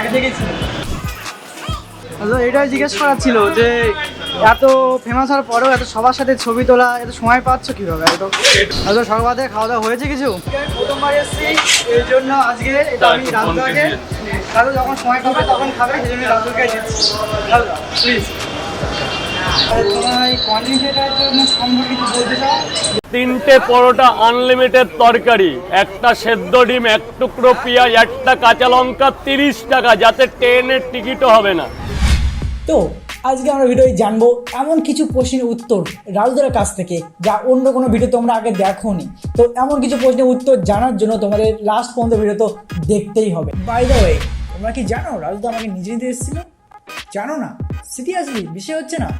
আগে থেকেই ছিল। আচ্ছা, এটাই জিজ্ঞেস করার ছিল যে এত ফেমাস হওয়ার পরেও এত সবার সাথে ছবি তোলা এত সময় পাচ্ছ কীভাবে? আচ্ছা, সকালে খাওয়া দাওয়া হয়েছে কিছু? প্রথমবার এসেছি, এই জন্য আজকে এটা আমি রাজুদাকে, রাজু যখন সময় পাবে তখন খাবে, সেই জন্য রাজুকে দিচ্ছি। রাজুদা প্লিজ, তোমার এই কন্টেন্টের জন্য সম্পর্কে কিছু বলতে চাও? 3টে পরোটা, আনলিমিটেড তরকারি, একটা সেদ্ধ ডিম, 1 টুকরো পেঁয়াজ, একটা কাঁচা লঙ্কা, 30 টাকা, যাতে ট্রেনের টিকিটও হবে না। তো আজকে আমরা ভিডিওয় জানবো এমন কিছু প্রশ্নের উত্তর রাজুদার কাছ থেকে যা অন্য কোনো ভিডিও তোমরা আগে দেখোনি। তো এমন কিছু প্রশ্নের উত্তর জানার জন্য তোমাদের লাস্ট পর্যন্ত ভিডিও তো দেখতেই হবে। বাই দ্য ওয়ে, তোমরা কি জানো রাজুদা আমাকে নিজে নিতে এসেছিল? জানো না? সিরিয়াসলি বিষয় হচ্ছে না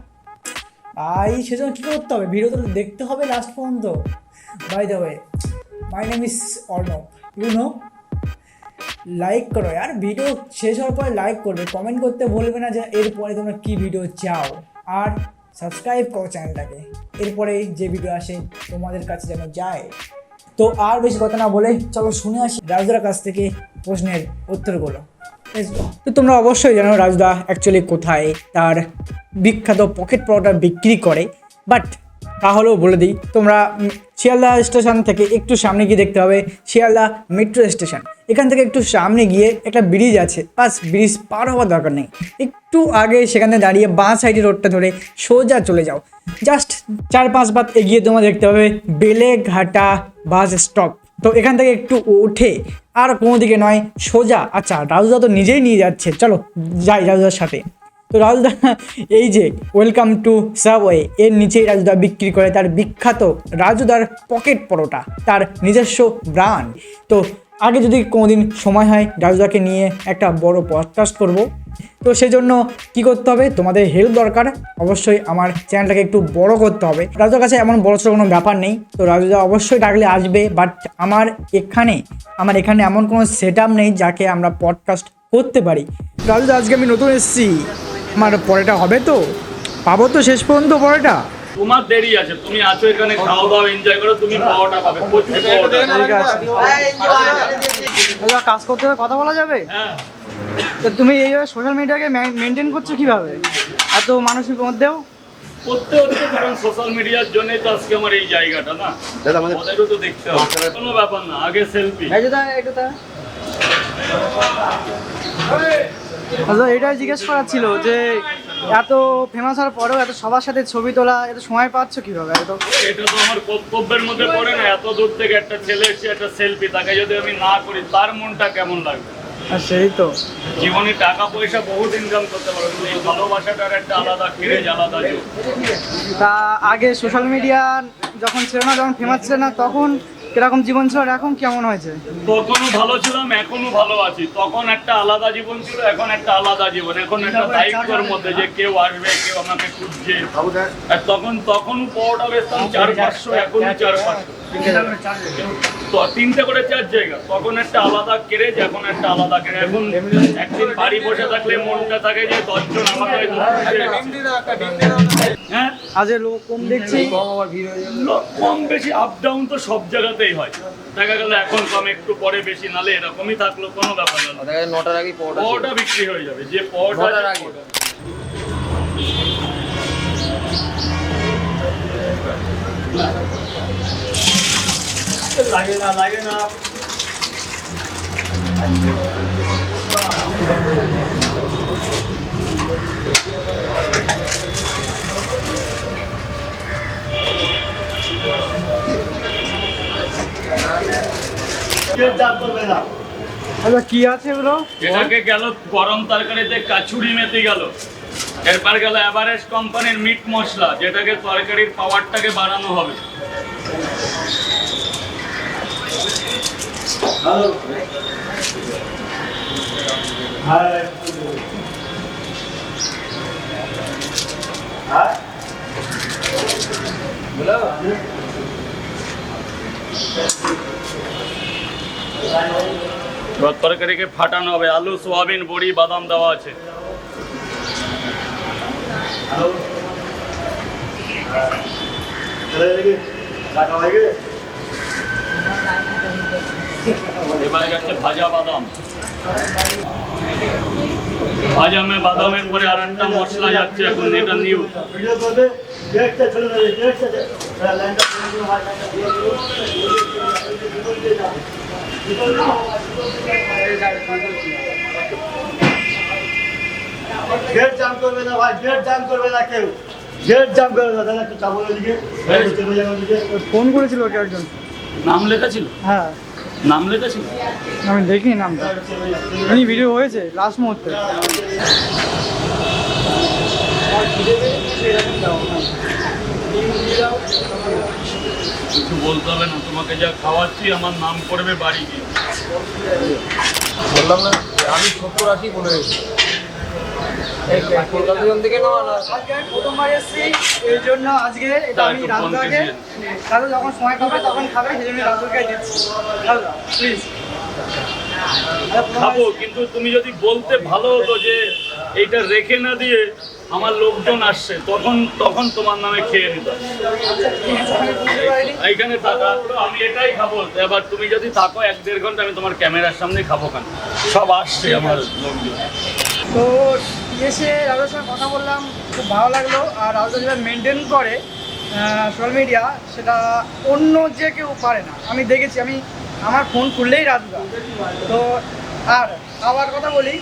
ভাই, সেজন্য কী করতে হবে? ভিডিও তো দেখতে হবে লাস্ট পর্যন্ত। By the way, my name is Arnab, you know. Like করো আর ভিডিও শেষ হওয়ার পরে লাইক করবে, কমেন্ট করতে বলবে না যে এরপরে তোমরা কী ভিডিও চাও, আর সাবস্ক্রাইব করো চ্যানেলটাকে, এরপরে যে ভিডিও আসে তোমাদের কাছে যেন যায়। তো আর বেশি কথা না বলে চলো শুনে আসি রাজুদার কাছ থেকে প্রশ্নের উত্তরগুলো। তো তোমরা অবশ্যই জানো রাজুদা অ্যাকচুয়ালি কোথায় তার বিখ্যাত পকেট পরোটা বিক্রি করে, বাট তাহলেও বলে দিই, তোমরা শিয়ালদা স্টেশন থেকে একটু সামনে গিয়ে দেখতে হবে শিয়ালদা মেট্রো স্টেশন। এখান থেকে একটু সামনে গিয়ে একটা ব্রিজ আছে, বাস ব্রিজ পার হওয়ার দরকার নেই, একটু আগে সেখানে দাঁড়িয়ে বাঁ সাইডে রোডটা ধরে সোজা চলে যাও। জাস্ট 4-5 বাত এগিয়ে তোমরা দেখতে হবে বেলেঘাটা বাস স্টপ। তো এখান থেকে একটু উঠে আর কোনো দিকে নয়, সোজা। আচ্ছা, রাজুদা তো নিজেই নিয়ে যাচ্ছে, চলো যাই রাজুদার সাথে। তো রাজুদা এই যে ওয়েলকাম টু সাবওয়ে, এর নিচেই রাজুদা বিক্রি করে তার বিখ্যাত রাজুদার পকেট পরোটা, তার নিজস্ব ব্র্যান্ড। তো আগে যদি কোনোদিন সময় হয় রাজুদাকে নিয়ে একটা বড় পডকাস্ট করব, তো সেজন্য কি করতে হবে? তোমাদের হেল্প দরকার। অবশ্যই আমার চ্যানেলটাকে একটু বড় করতে হবে। রাজুদার কাছে এমন বড় ছোটো কোনো ব্যাপার নেই, তো রাজুদা অবশ্যই ডাকলে আসবে, বাট আমার এখানে এমন কোনো সেট আপ নেই যাকে আমরা পডকাস্ট করতে পারি। রাজুদা, আজকে আমি নতুন এসেছি, আমার পরেটা হবে তো? পাবো তো শেষ পর্যন্ত পরেটা? তোমার দেরি আছে, তুমি আছো এখানে, খাওয়া দাওয়া এনজয় করো, তুমি পাওয়াটা পাবে, প্রচুর পাওয়াটা। ঠিক আছে, কাজ করতে হবে, কথা বলা যাবে? হ্যাঁ, তো তুমি এইভাবে সোশ্যাল মিডিয়াকে মেনটেন করছো কিভাবে এত মানুষের মধ্যেও? করতে হচ্ছে, কারণ সোশ্যাল মিডিয়ার জন্যই তো আজকে আমার এই জায়গাটা না, ওদেরও তো দেখতে হবে। কোনো ব্যাপার না, আগে সেলফি। আচ্ছা, এটাই জিজ্ঞেস করার ছিল যে এত ফেমাস হওয়ার পরেও এত সবার সাথে ছবি তোলা এত সময় পাচ্ছ কিভাবে? এটা তো আমার কর্তব্যের মধ্যে পড়ে না। এত দূর থেকে একটা ছেলে এসে একটা সেলফি, তাকে যদি আমি না করি তার মনটা কেমন লাগবে? আর সেই তো, জীবনে টাকা পয়সা বহুত ইনকাম করতে পারো, কিন্তু এই ভালোবাসাটার একটা আলাদা ক্রেজ, আলাদা যোগ। তা আগে সোশ্যাল মিডিয়া যখন ছিল না, যখন ফেমাস ছিল না, তখন কিরকম জীবন ছিল, এখন কেমন হয়েছে? তখনও ভালো ছিলাম, এখনো ভালো আছি। তখন একটা আলাদা জীবন ছিল, এখন একটা আলাদা জীবন। এখন একটা দায়িত্বের মধ্যে যে কেউ আসবে, কেউ আমাকে খুঁজছে। আর তখন পরোটা বেচতাম 400-500, এখনো 400-500, 3টে করে 4 জায়গা। তখন একটা আলাদা ক্রেজ, এখন একটা আলাদা ক্রেজ। এখন একদিন বাড়ি বসে থাকলে মনটা থাকে যে 10 জন আমাকে হ্যাঁ, আজ লোক কম দেখছি, লোক কম বেশি আপ ডাউন তো সব জায়গাতেই হয়। দেখা গেল এখন কম, একটু পরে বেশি, নালে এরকমই থাকলো, কোনো ব্যাপার না। 9টার আগে পরোটা বিক্রি হয়ে যাবে, যে পরোটার আগে। লাগে না আচ্ছা, কি আছে এগুলো? এটাকে গেল গরম তরকারিতে কাচুরি মেথি গেল, এরপর গেল এভারেস্ট কোম্পানির মিট মশলা, যেটাকে তরকারির পাওয়ারটাকে বাড়ানো হবে। তরকারিকে ফাটানো হবে, আলু, সোয়াবিন, বড়ি, বাদাম দেওয়া আছে। এবার যাচ্ছে ভাজা বাদাম। ভাজা মে বাদামের পরে আর একটা মশলা যাচ্ছে এখন, এটা নিউ। গেট জাম করবে না ভাই, গেট জাম করবে না কেউ, গেট জাম করবে না। দাদা একটু চাবলের দিকে ফোন করেছিল ওকে একজন। নাম লেখা ছিল? হ্যাঁ, নাম লেখা ছিল? আমি দেখিনি নামটা, এমনি ভিডিও হয়েছে লাস্ট মুহূর্তে। কিছু বলতে হবে না, তোমাকে যা খাওয়াচ্ছি আমার নাম করবে বাড়ি গিয়ে। বললাম না আমি 70-80 বলে গেছি। কলকাতা থেকে নেওয়া না। আজকে আমি প্রথমবার এসেছি, এই জন্য আজকে এটা আমি রাজুদাকে, রাজু যখন সময় পাবে তখন খাবে, সেই জন্য রাজুকে দিচ্ছি। রাজু প্লিজ। খাবো, কিন্তু তুমি যদি বলতে ভালো হতো যে এইটা রেখে না দিয়ে আমার লোকজন আসছে, তখন তখন তোমার নামে খেয়ে নিতাম। এইখানে থাকা আমি এটাই খাবো। এবার তুমি যদি থাকো 1-1.5 ঘন্টা, আমি তোমার ক্যামেরার সামনে খাবো কেন? সব আসছে আমার লোকজন। তো এসে রাজুর সঙ্গে কথা বললাম, খুব ভালো লাগলো। আর রাজু যেটা মেনটেন করে সোশ্যাল মিডিয়া, সেটা অন্য যে কেউ পারে না। আমি দেখেছি, আমি আমার ফোন খুললেই রাজুদা। তো আর খাওয়ার কথা বলি,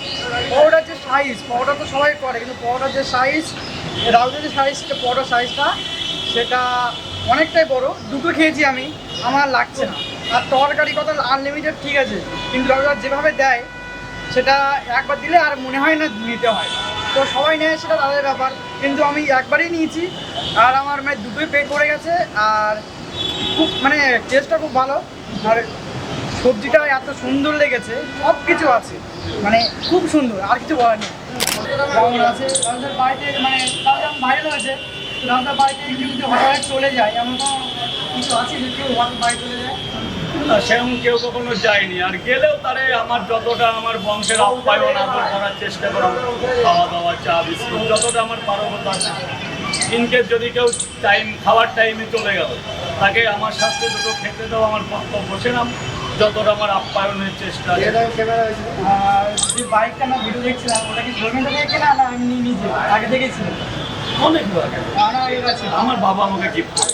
পরোটার যে সাইজ, পরোটা তো সবাই করে, কিন্তু পরোটার যে সাইজ, রাজুদের যে সাইজটা, পরোটার সাইজটা সেটা অনেকটাই বড়। দুটো খেয়েছি আমি, আমার লাগছে না। আর তরকারি কথা আনলিমিটেড ঠিক আছে, কিন্তু রাজুদা যেভাবে দেয় সেটা একবার দিলে আর মনে হয় না নিতে হয়। তো সবাই নেয়, সেটা তাদের ব্যাপার, কিন্তু আমি একবারই নিয়েছি আর আমার মানে দুটোই পেট ভরে গেছে। আর খুব মানে টেস্টটা খুব ভালো, আর সবজিটা এত সুন্দর লেগেছে, সব কিছু আছে, মানে খুব সুন্দর, আর কিছু বলার নেই। যেমন আছে রাজুদার বাড়িতে, মানে তাও যেমন ভাইরাল হয়েছে, রাজুদার বাড়িতে কেউ যদি হঠাৎ চলে যায়, এমন কোনো কিছু আছে যে কেউ হঠাৎ বাড়ি চলে যায়? না, সেরকম কেউ কখনো যায়নি। আর গেলেও তারে আমার যতটা আমার বংশের আপ্যায়ন আদর করার চেষ্টা করো, খাওয়া দাওয়া, চা বিস্কুট, যতটা আমার পারবো আছে। ইনকেস যদি কেউ খাওয়ার টাইমে চলে গেল, তাকে আমার সাথে দুটো খেতে দাও, আমার কর্তব্য। সেরকম যতটা আমার আপ্যায়নের চেষ্টা আছে। আর যে বাইকটা আমরা ভিডিও দেখছিলাম, ওটা কি জন্মেন্ট থেকে কেনা না এমনি নিজে আগে দেখেছিলাম? অনেক আগে আমার বাবা আমাকে গিফট করে।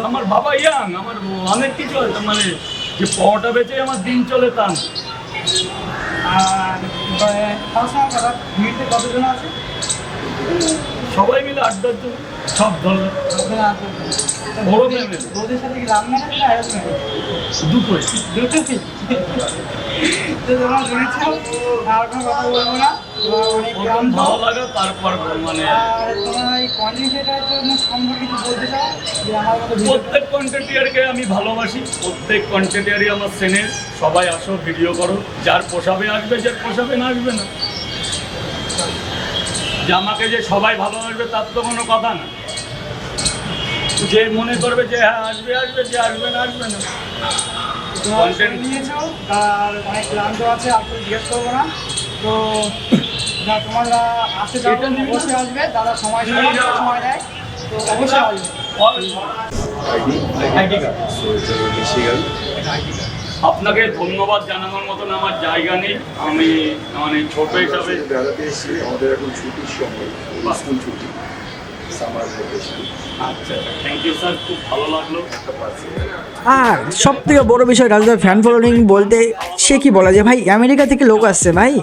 আমার বাবা ইয়াং, আমার অনেক কিছু আছে, মানে যে পরোটা বেচে আমার দিন চলে তা না। আর তার সঙ্গে কথা, ভিড়তে কতজন আছে? সবাই মিলে আড্ডার জন্য সব ধরনের বড় ফ্যামিলি। ওদের সাথে কি রান্না না অ্যারেঞ্জমেন্ট? দুটোই। দুটোই। তো তোমরা শুনেছো, আর কোনো কথা বলবো না, তোমার অনেক প্রথম ক্লান্ত। ভালো লাগা, তারপর মানে আর তোমার এই কন্টেন্ট ক্রিয়েটারের জন্য সম্পর্কে কিছু বলতে চাও, যে আমার মতো প্রত্যেক কন্টেন্টিয়ারকে আমি ভালোবাসি, প্রত্যেক কন্টেন্টিয়ারই আমার সেনের। সবাই আসো, ভিডিও করো, যার পোষাবে আসবে, যার পোষাবে না আসবে না। যে আমাকে যে সবাই ভালোবাসবে তার তো কোনো কথা না। যে মনে করবে যে হ্যাঁ আসবে আসবে, যে আসবে না আসবে না। কন্টেন্ট নিয়েছো, আর অনেক ক্লান্ত আছে, আর কিছু জিজ্ঞেস করবো না। তো যা তোমরা আসতে চাও অবশ্যই আসবে, দাদা সময় সময় দেয়, তো অবশ্যই আসবে। আপনাকে ধন্যবাদ জানানোর মতন আমার জায়গা নেই। আমি মানে ছোট হিসাবে বেড়াতে এসেছি, আমাদের এখন ছুটির সময়, স্কুল ছুটি, সামার ভ্যাকেশন। আচ্ছা, থ্যাংক ইউ স্যার, খুব ভালো লাগলো। আর সব থেকে বড় বিষয় রাজুদার ফ্যান ফলোয়িং বলতে সে কি বলা যায় ভাই, আমেরিকা থেকে লোক আসছে ভাই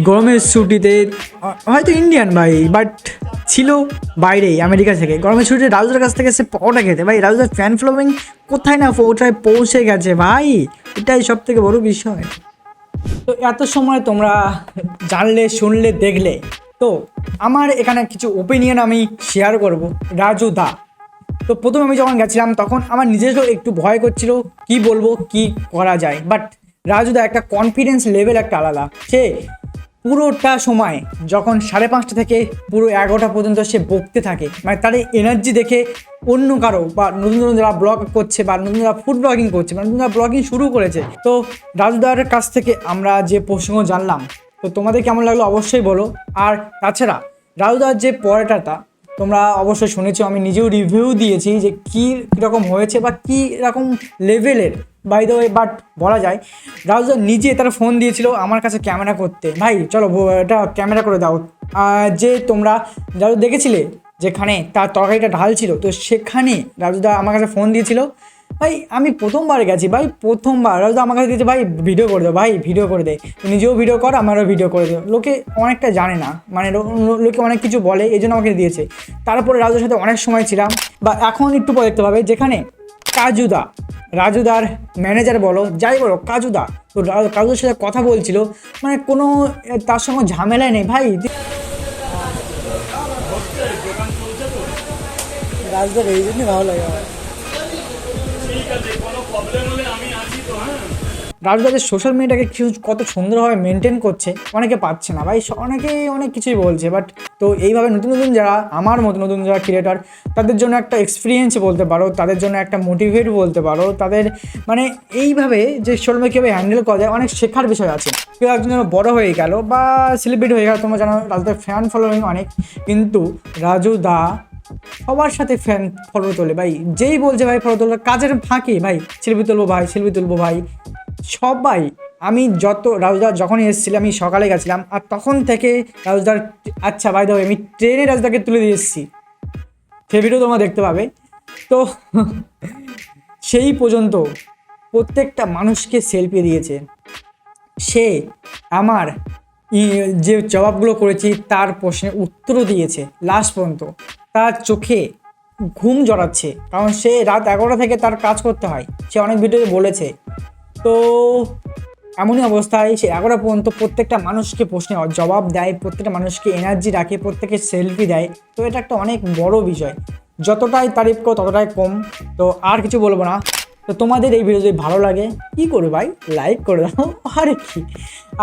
গরমের ছুটিতে, হয়তো ইন্ডিয়ান ভাই, বাট ছিল বাইরেই আমেরিকা থেকে, গরমের ছুটিতে রাজুদার কাছ থেকে সে পরোটা খেতে। ভাই রাজুদার ফ্যান ফলোয়িং কোথায় না কোথায় পৌঁছে গেছে ভাই, এটাই সব থেকে বড় বিষয়। তো এত সময় তোমরা জানলে, শুনলে, দেখলে, তো আমার এখানে কিছু ওপিনিয়ন আমি শেয়ার করব। রাজুদা, তো প্রথমে আমি যখন গেছিলাম তখন আমার নিজেরও একটু ভয় করছিল, কি বলবো, কি করা যায়, বাট রাজুদা একটা কনফিডেন্স লেভেল একটা আলাদা। সে পুরোটা সময় যখন 5:30 থেকে পুরো 11টা পর্যন্ত সে বকতে থাকে, মানে তার এনার্জি দেখে অন্য কারো বা নতুন নতুন যারা ব্লগ করছে বা নতুন যারা ফুড ব্লগিং করছে বা নতুন যারা ব্লগিং শুরু করেছে, তো রাজুদার কাছ থেকে আমরা যে প্রশ্ন জানলাম, তো তোমাদের কেমন লাগলো অবশ্যই বলো। আর তাছাড়া রাজুদার যে পরোটাটা তোমরা অবশ্যই শুনেছো, আমি নিজেও রিভিউ দিয়েছি যে কী রকম হয়েছে বা কী রকম লেভেলের বাই দ্য ওয়ে, বাট বলা যায় রাজুদা নিজে তার ফোন দিয়েছিল আমার কাছে ক্যামেরা করতে, ভাই চলো এটা ক্যামেরা করে দাও। যে তোমরা রাজু দেখেছিলে যেখানে তার তরকারিটা ঢালছিল, তো সেখানে রাজুদা আমার কাছে ফোন দিয়েছিল। ভাই আমি প্রথমবার গেছি, ভাই প্রথমবার রাজুদা আমার কাছে দিয়েছে, ভাই ভিডিও করে দাও, ভাই ভিডিও করে দে, নিজেও ভিডিও কর আমারও ভিডিও করে দাও। লোকে অনেকটা জানে না, মানে লোকে অনেক কিছু বলে, এই জন্য আমাকে দিয়েছে। তারপরে রাজুদার সাথে অনেক সময় ছিলাম, বা এখন একটু পরে দেখতে পাবে যেখানে কাজুদা, রাজুদার ম্যানেজার বলো যাই বলো, কাজুদার সাথে কথা বলছিল, মানে কোনো তার সঙ্গে ঝামেলাই নেই ভাই। রাজুদার এই জন্যই ভালো লাগে আমার। ঠিক আছে, কোনো প্রবলেম হলে আমি আছি তো। হ্যাঁ, রাজুদাদের সোশ্যাল মিডিয়াটাকে কত সুন্দরভাবে মেনটেন করছে, অনেকে পাচ্ছে না ভাই, অনেকে অনেক কিছুই বলছে, বাট তো এইভাবে নতুন নতুন যারা আমার মতো নতুন যারা ক্রিয়েটার, তাদের জন্য একটা এক্সপিরিয়েন্স বলতে পারো, তাদের জন্য একটা মোটিভেট বলতে পারো, তাদের মানে এইভাবে যে সোশ্যাল মিডিয়া কীভাবে হ্যান্ডেল করা যায় অনেক শেখার বিষয় আছে। কেউ একজন বড়ো হয়ে গেল বা সেলিব্রিটি হয়ে গেল, তোমরা জানো রাজুদার ফ্যান ফলোয়িং অনেক, কিন্তু রাজুদা সবার সাথে ফ্যান ফটো তোলে ভাই, যেই বলছে ভাই ফটো তোলে, কাজের ফাঁকে ভাই সেলফি তুলবো ভাই, সেলফি তুলবো ভাই, সবাই। আমি রাজুদা যখনই এসেছিল, আমি সকালে গেছিলাম, আর তখন থেকে রাজুদার, আচ্ছা ভাই দাও, আমি ট্রেনে রাজুদাকে তুলে দিয়ে এসেছি, সে ভিডিও তোমরা দেখতে পাবে। তো সেই পর্যন্ত প্রত্যেকটা মানুষকে সেলফি দিয়েছে, সে আমার যে জবাবগুলো করেছি তার প্রশ্নের উত্তরও দিয়েছে লাস্ট পর্যন্ত। তার চোখে ঘুম জড়াচ্ছে, কারণ সে রাত 11টা থেকে তার কাজ করতে হয়, সে অনেক ভিডিওতে বলেছে। তো এমনই অবস্থায় সে 11টা পর্যন্ত প্রত্যেকটা মানুষকে প্রশ্নের জবাব দেয়, প্রত্যেকটা মানুষকে এনার্জি রাখে, প্রত্যেকে সেলফি দেয়। তো এটা একটা অনেক বড় বিষয়, যতটাই তারিফ করো ততটাই কম। তো আর কিছু বলবো না। তো তোমাদের এই ভিডিও যদি ভালো লাগে কী করবে ভাই, লাইক করে দাও, আর কি।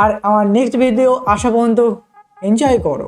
আর আমার নেক্সট ভিডিও আসা পর্যন্ত এনজয় করো।